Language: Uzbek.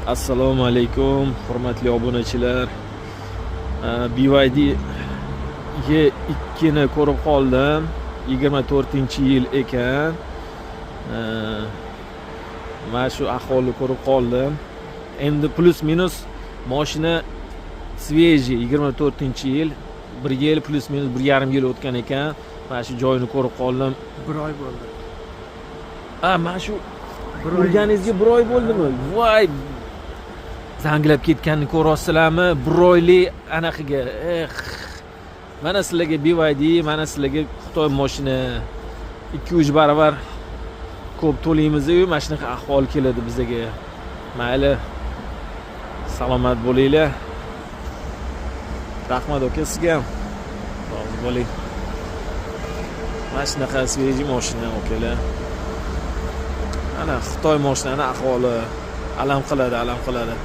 Assalomu alaykum, hurmatli obunachilar. BYD E2 ni ko'rib qoldim. 24-yil ekan. Mana shu ahvolni ko'rib qoldim. Endi plus minus mashina sveji 24-yil, 1 yil plus minus 1,5 yil o'tgan ekan. Mana shu joyini ko'rib qoldim. 1 oy bo'ldi. Mana shu urganingizga 1 oy bo'ldimi? Voy! Zanglab ketganini ko'rasizlarmi? 1 oylik anaqaga. Mana sizlarga BYD, mana sizlarga Xitoy mashina 2-3 barobar ko'p to'laymiz-ku, mana shunaqa ahvol keladi bizga. Mayli. Salomat bo'linglar. Rahmat aka sizga. Rozi bo'ling. Mana shunaqa sveji mashina okalar. Ana Xitoy mashinani ahvoli alam qiladi.